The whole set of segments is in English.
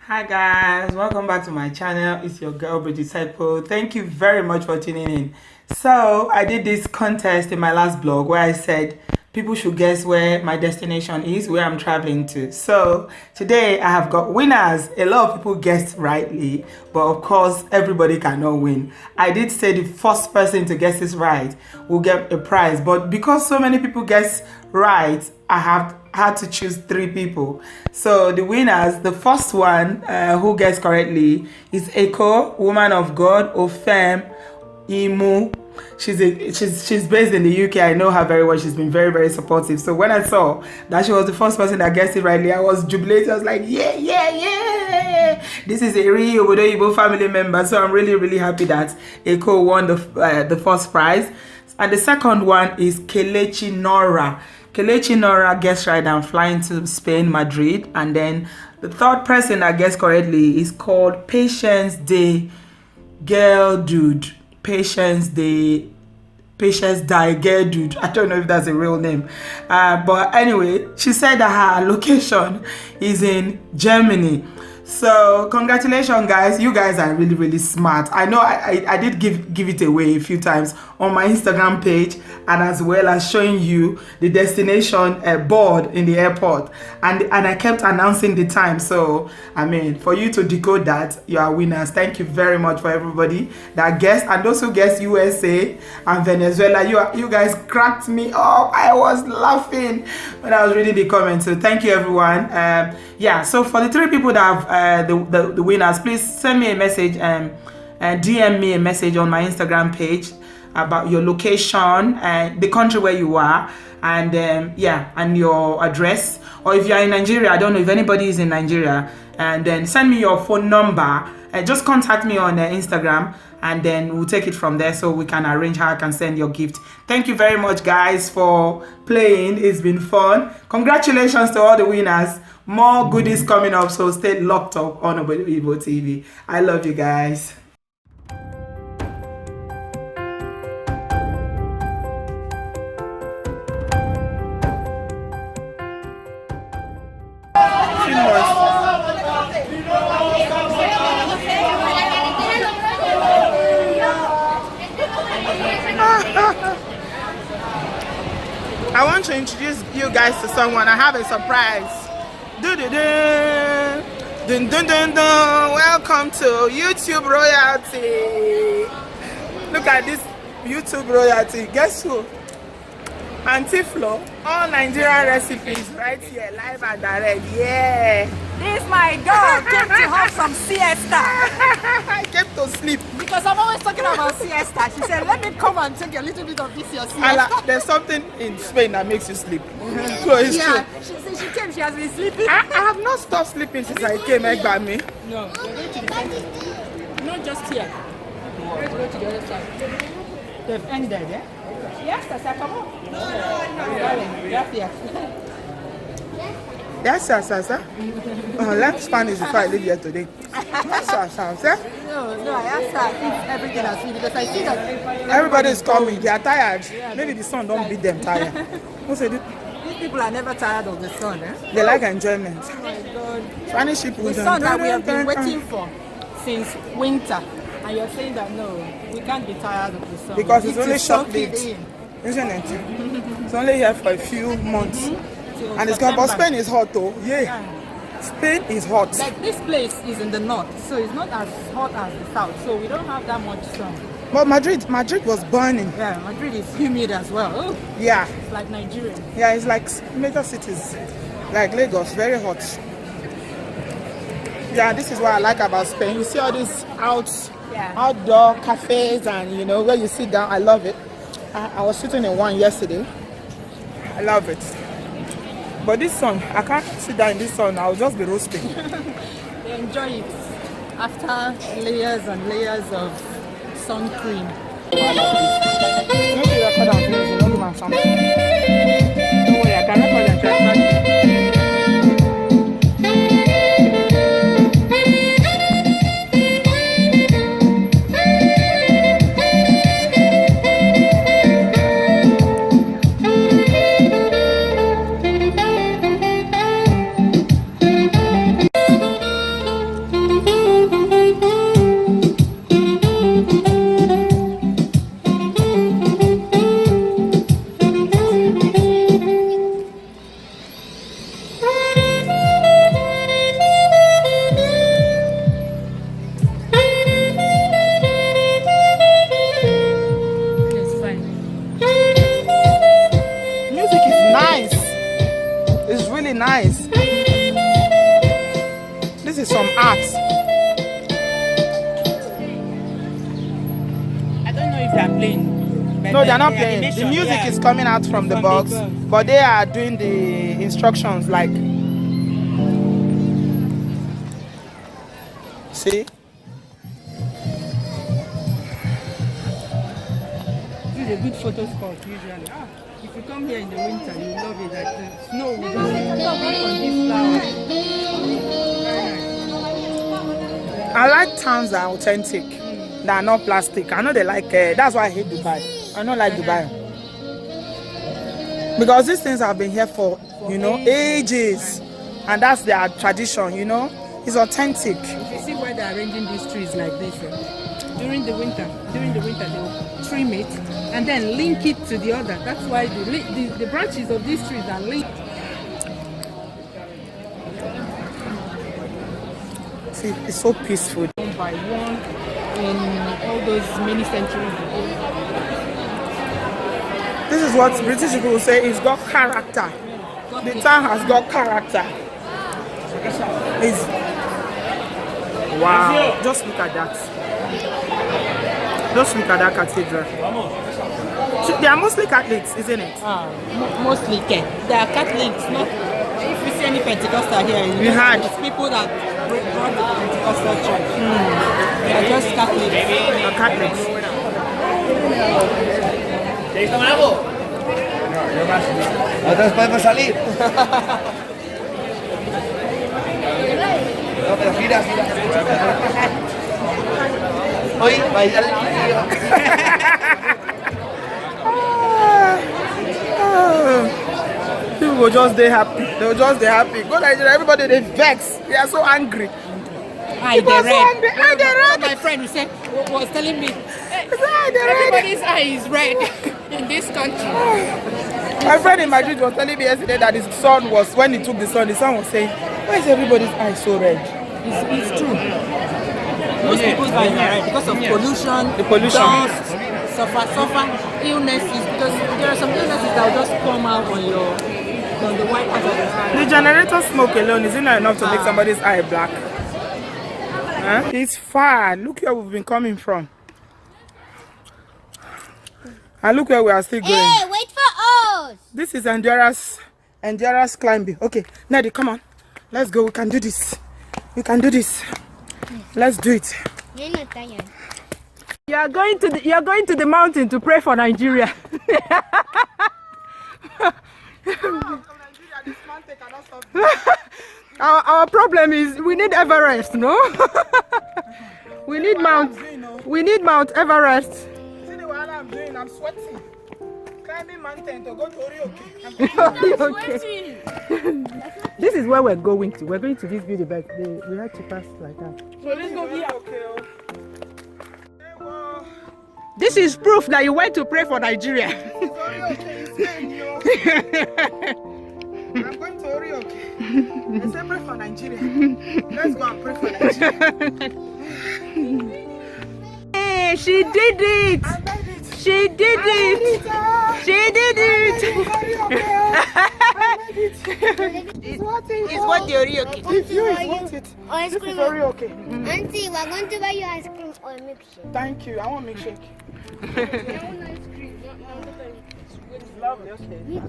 Hi guys, welcome back to my channel. It's your girl Disciple. Thank you very much for tuning in. So I did this contest in my last blog where I said people should guess where my destination is, where I'm traveling to. So today I have got winners. A lot of people guessed rightly, but of course everybody cannot win. I did say the first person to guess this right will get a prize, but because so many people guess right, I have had to choose three people. So the winners, the first one who gets correctly is Echo, woman of God, Ofem Imu. She's based in the UK. I know her very well. She's been very, very supportive. So when I saw that she was the first person that guessed it rightly, I was jubilated. I was like, yeah, yeah, yeah. This is a real Obodo Oyinbo family member. So I'm really, really happy that Echo won the first prize. And the second one is Kelechi Nora. Kelechi Nora guessed right. I'm flying to Spain, Madrid. And then the third person that guessed correctly is called Patience Day Girl Dude. Patience Die Girl Dude. I don't know if that's a real name. But anyway, she said that her location is in Germany. So congratulations guys, you guys are really, really smart. I know I did give it away a few times on my Instagram page, and as well as showing you the destination board in the airport, and I kept announcing the time. So I mean, for you to decode that, you are winners. Thank you very much for everybody that guessed, and those who guessed USA and Venezuela. You guys cracked me up. I was laughing when I was reading the comments. So thank you everyone. Yeah, so for the three people that have the winners, please send me a message and DM me a message on my Instagram page about your location and the country where you are, and yeah, and your address. Or if you are in Nigeria, I don't know if anybody is in Nigeria, and then send me your phone number and just contact me on Instagram, and then we'll take it from there so we can arrange how I can send your gift. Thank you very much guys for playing. It's been fun. Congratulations to all the winners. More goodies coming up, so stay locked up on Obodo Oyinbo TV. I love you guys. I want to introduce you guys to someone. I have a surprise. Dun, dun, dun, dun. Welcome to YouTube royalty. Look at this YouTube royalty. Guess who? Auntie Flo, all Nigerian recipes right here, live and direct. Yeah. This my dog came to have some siesta. I came to sleep. Because I'm always talking about siesta. She said, let me come and take a little bit of this your siesta. There's something in Spain that makes you sleep. So it's yeah, true. She came, she has been sleeping. I have not stopped sleeping since I came by me. No, we're going to the center. Not just here. Let's go to the other side. They've ended, eh? Yes, Tessa, come on. Gracias. Yes, sir. Learn Spanish before I leave here today. Yes, sir. No, I asked her if everything has been, because I see that everybody is coming. They are tired. Maybe the sun don't beat them tired. Who said it? These people are never tired of the sun, eh? They like enjoyment. Oh my God. Spanish people. The sun that we have been waiting for since winter. And you're saying that no, we can't be tired of the sun. Because it's only short-lived, in. isn't it? It's only here for a few months. And it's gone, but Spain is hot though. Yeah. Spain is hot. Like this place is in the north, so it's not as hot as the south. So we don't have that much sun. But Madrid was burning. Yeah, Madrid is humid as well. Oh, yeah. It's like Nigeria. Yeah, it's like major cities. Like Lagos, very hot. Yeah, this is what I like about Spain. You see all these outdoor cafes, and you know where you sit down. I love it. I was sitting in one yesterday. I love it. But this sun, I can't sit down in this sun. I'll just be roasting. They enjoy it after layers and layers of sun cream. I love this. Don't you record and finish, you don't give me something. Don't worry, I can record and transfer. is some art. I don't know if they are playing. No, they're not playing. The music is coming out from the box, but they are doing the instructions like. See? This is a good photo spot usually. If you come here in the winter, you love it. That the snow will just come on these flowers. I like towns that are authentic, that are not plastic. I know they like. That's why I hate Dubai. I don't like Dubai because these things have been here for ages, and that's their tradition. It's authentic. If you see why they're arranging these trees like this, during the winter they will trim it and then link it to the other. That's why the branches of these trees are linked. See, it's so peaceful. One by one in all those many centuries ago. This is what British people say. It's got character. The town has got character. Wow! Just look at that. Just look at that cathedral. They are mostly Catholics, isn't it? Mostly, they are Catholics. Not if you see any Pentecostal here, it's people that brought the Pentecostal church. They are just Catholics. They are Catholics. ¿Nosotros podemos salir? No, pero gira. Hoy, bailar el People will just stay happy. They will just stay happy. Go Nigeria, everybody they vex. They are so angry. Eye they red. red. My friend was telling me, everybody's eye is red in this country. My friend in Madrid was telling me yesterday that his son was, when he took the sun was saying, why is everybody's eye so red? It's true. Most people's eyes are red because of pollution, dust, suffer illnesses, because there are some illnesses that will just come out on the white part of the eye. The generator smoke alone, is it not enough to make somebody's eye black? Huh? It's far. Look where we've been coming from. And look where we are still going. Hey, wait for us! This is endurance climbing. Okay, Nadi, come on. Let's go. We can do this. We can do this. Let's do it. You're not tired. You are going to the mountain to pray for Nigeria. Our problem is we need Everest, no? we need Mount Everest. See the one I'm doing? I'm sweating. Climbing mountain to go to Okay. This is where we're going to. We're going to this beauty, but we have to pass like that. So let's go here. Okay. This is proof that you went to pray for Nigeria. I'm going to Orioke. I said pray for Nigeria. Let's go and pray for Nigeria. Hey, she did it! She did it! She did it! It's worth it. It's what the Orioke. If you is worth it. Ice This cream. is Orioke. Auntie, we're going to buy you ice cream or milkshake. Thank you. I want milkshake. Lovely, okay.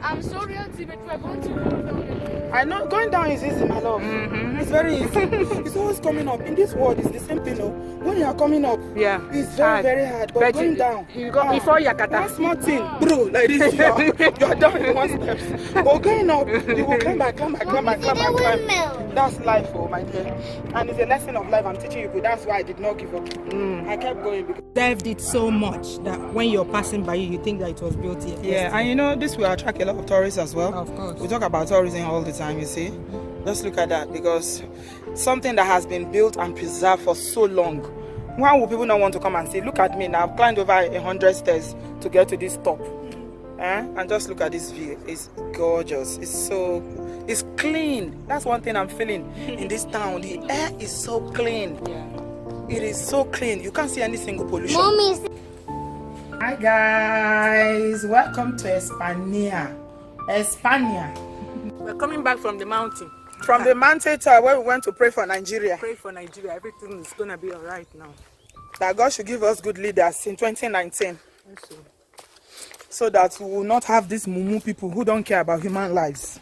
I'm sorry, Auntie, but we're going to go down. I know going down is easy, my love. It's very easy. It's always coming up. In this world, it's the same thing. When you are coming up, it's very, very hard. But going down, you go before Yakata. one small thing, bro, like this, you are down in one step. But going up, you will climb back. That's life, oh my dear. And it's a lesson of life I'm teaching you. But that's why I did not give up. I kept going because Dived it so much that when you're passing by you think that it was built here. yeah, and you know this will attract a lot of tourists as well. Of course. We talk about tourism all the time, you see. Just look at that, because something that has been built and preserved for so long. Why would people not want to come and see? Look at me now. I've climbed over 100 stairs to get to this top. And just look at this view. It's gorgeous. It's clean. That's one thing I'm feeling in this town. The air is so clean. Yeah. It is so clean. You can't see any single pollution. Mommy, Hi guys, welcome to Espana. We're coming back from the mountain. From the mountain top where we went to pray for Nigeria. Pray for Nigeria. Everything is gonna be alright now. That God should give us good leaders in 2019. Also. So that we will not have these mumu people who don't care about human lives.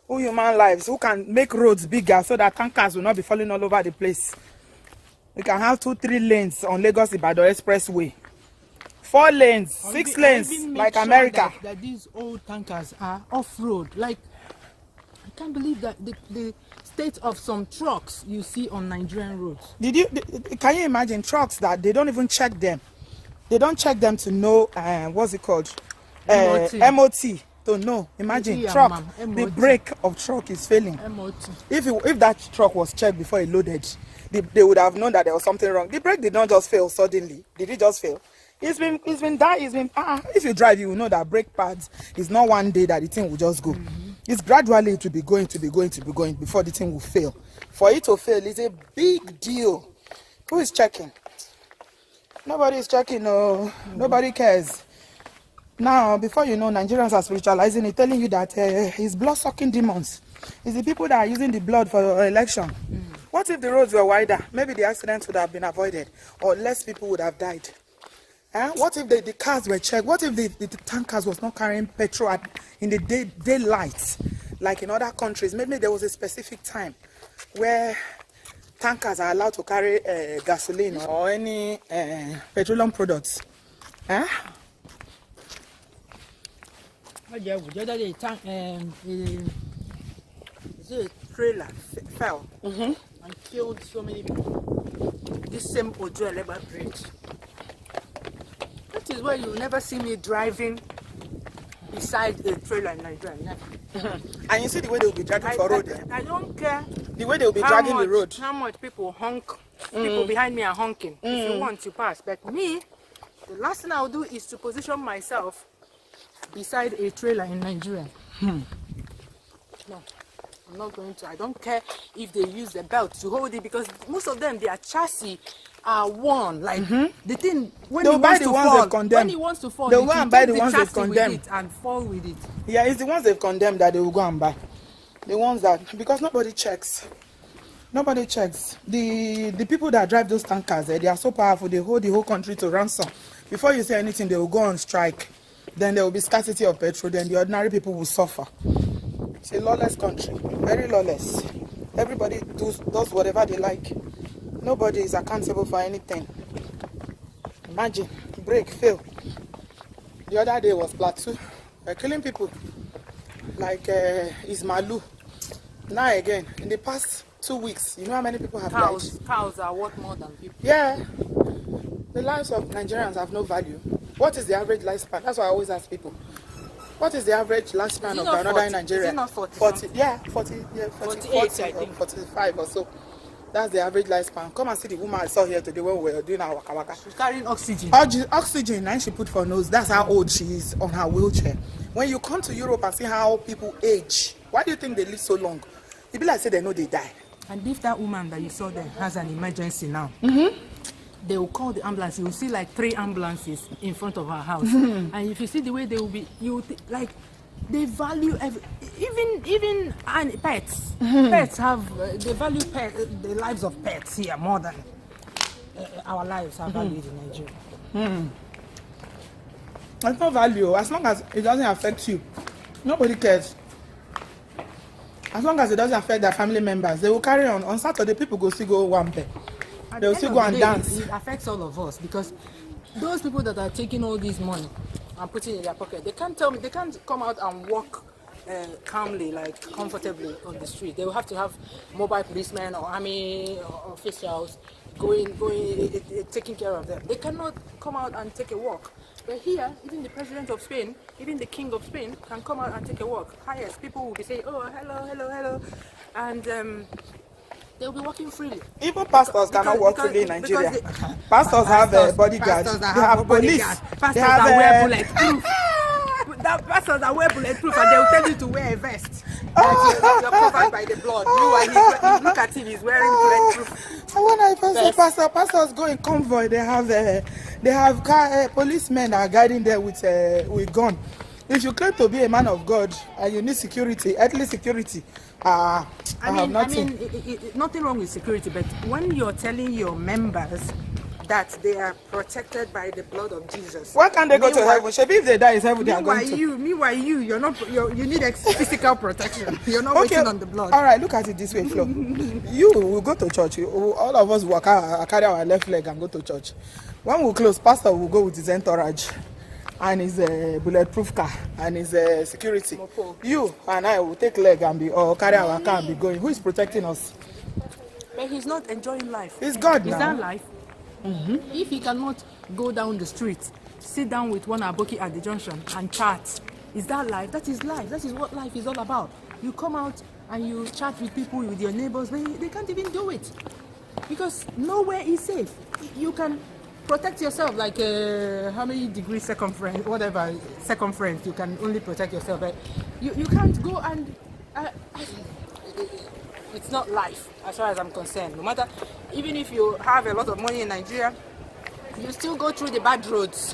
Who can make roads bigger so that tankers will not be falling all over the place. We can have 2-3 lanes on Lagos Ibadan Expressway. 4 lanes, 6 lanes, like America. That these old tankers are off-road. Like, I can't believe that the state of some trucks you see on Nigerian roads. Can you imagine trucks that they don't even check them? They don't check them to know, what's it called? MOT. To know. Imagine truck, the brake of truck is failing. MOT. If that truck was checked before it loaded, they would have known that there was something wrong. The brake did not just fail suddenly. Did it just fail? If you drive, you will know that brake pads is not one day that the thing will just go. It's gradually it will be going before the thing will fail. For it to fail is a big deal. Who is checking? Nobody is checking. No, nobody cares. Now, before you know, Nigerians are spiritualizing it, telling you that it's blood-sucking demons. It's the people that are using the blood for election. What if the roads were wider? Maybe the accidents would have been avoided, or less people would have died. What if the cars were checked? What if the tankers was not carrying petrol in the daylight, like in other countries? Maybe there was a specific time where tankers are allowed to carry gasoline or any petroleum products. The other day, a trailer fell and killed so many people. This same Obodo Oyinbo bridge. That is why you never see me driving beside a trailer in Nigeria. And you see the way they will be dragging for road. I don't care. The way they will be dragging the road. How much people honk? People behind me are honking. If you want to pass, but me, the last thing I will do is to position myself beside a trailer in Nigeria. No, I'm not going to. I don't care if they use the belt to hold it, because most of them, their chassis are worn. Like the thing, when he wants to fall, when he wants to fall, they'll go and buy the ones they've condemned with it and fall with it. Yeah, it's the ones they've condemned that they will go and buy. The ones that, because nobody checks. Nobody checks. The people that drive those tankers, they are so powerful, they hold the whole country to ransom. Before you say anything, they will go on strike. Then there will be scarcity of petrol, then the ordinary people will suffer. It's a lawless country, very lawless. Everybody does whatever they like. Nobody is accountable for anything. Imagine, break, fail. The other day was Plateau. They're killing people like Ismailu. Now again, in the past 2 weeks, you know how many people have died? Cows are worth more than people. Yeah. The lives of Nigerians have no value. What is the average lifespan? That's what I always ask people. What is the average lifespan of another in Nigeria? Is it not 40? 40, yeah, 40, yeah, 48, I think. 45 or so. That's the average lifespan. Come and see the woman I saw here today when we were doing our waka waka. She's carrying oxygen. Oxygen, and she put for nose. That's how old she is on her wheelchair. When you come to Europe and see how people age, why do you think they live so long? It be like say they know they die. And if that woman that you saw there has an emergency now, they will call the ambulance. You will see like 3 ambulances in front of her house. And if you see the way they will be, you will like they value even pets. Pets have they value the lives of pets here more than our lives are valued in Nigeria. There's no value as long as it doesn't affect you. Nobody cares. As long as it doesn't affect their family members, they will carry on. On Saturday, people go still go Wampe. They will still go and dance. It affects all of us, because those people that are taking all this money and putting it in their pocket, they can't tell me, they can't come out and walk calmly, like comfortably on the street. They will have to have mobile policemen or army officials going, taking care of them. They cannot come out and take a walk. But here, even the president of Spain, even the king of Spain can come out and take a walk. Highest, people will be saying, oh, hello, and they'll be walking freely. Even pastors cannot walk freely in Nigeria. Pastors have bodyguards. They have police. Pastors they have that wear bulletproof. Pastors that wear bulletproof, and they will tell you to wear a vest. You're covered by the blood. You look at him, he's wearing bulletproof. When I first say pastors go in convoy, they have policemen that are guiding them with gun. If you claim to be a man of God and you need security, earthly security, I have nothing. Nothing wrong with security, but when you're telling your members that they are protected by the blood of Jesus, Why can't they go to heaven? Shebi, if they die, it's heaven they are going to. Meanwhile, you need physical protection. You're not waiting on the blood. All right, look at it this way, Flo. You will go to church. All of us walk out, carry our left leg and go to church. When we close, pastor will go with his entourage and his bulletproof car and his security. You and I will take leg and carry our car and be going. Who is protecting us? But he's not enjoying life. It's God now. Is that life? If he cannot go down the street, sit down with one aboki at the junction and chat, is that life? That is life. That is what life is all about. You come out and you chat with people, with your neighbors, but they can't even do it because nowhere is safe. You can protect yourself like how many degrees circumference, whatever circumference, you can only protect yourself. But you can't go and it's not life as far as I'm concerned. No matter, even if you have a lot of money in Nigeria, you still go through the bad roads.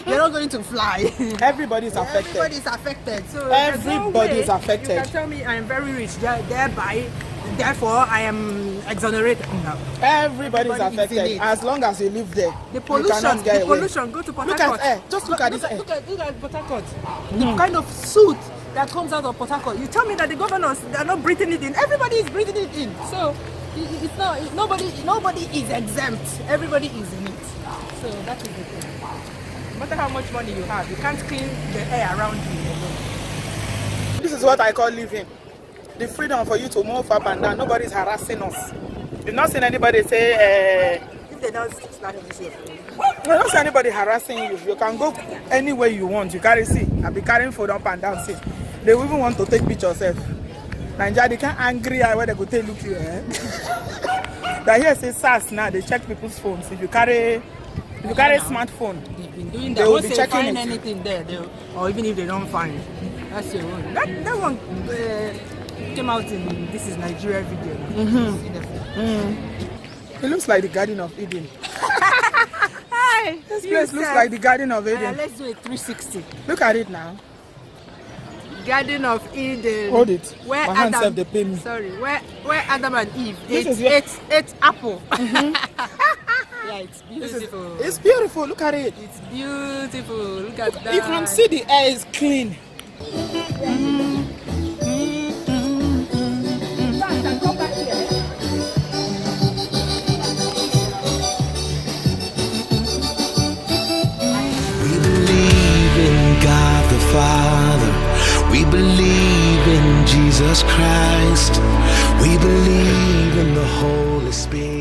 You're not going to fly. Everybody is affected. Everybody is affected. So everybody is affected. You can tell me I am very rich, therefore I am exonerated. No. Everybody is affected as long as you live there. The pollution, go to Port Harcourt. Look at air. Just look at this air. Look at Port Harcourt. The kind of soot that comes out of Port Harcourt. You tell me that the governors, they are not breathing it in. Everybody is breathing it in. So it's not. Nobody is exempt. Everybody is in it. So that is the thing. No matter how much money you have, you can't clean the air around you. This is what I call living. The freedom for you to move up and down. Nobody is harassing us. You've not seen anybody say. If they don't start this year. You don't see anybody harassing you. You can go anywhere you want. You carry see. I'll be carrying food up and down. See. They will even want to take pictures of. Nigeria, they can't angry where they go take look you. That here say SARS now. They check people's phones. If you carry a smartphone, they've been doing that. They will Once be they checking find it. anything there, or even if they don't find, that's your own. That one came out in This Is Nigeria video. It looks like the Garden of Eden. Hi, This place looks like the Garden of Eden. Let's do a 360. Look at it now. Garden of Eden. Hold it. Where My hands Adam, have they pay me. Sorry, where Adam and Eve This ate apple. Yeah, it's beautiful. It's beautiful. Look at it. It's beautiful. Look at that. You can see the air is clean. We believe in God the Father. We believe in Jesus Christ. We believe in the Holy Spirit.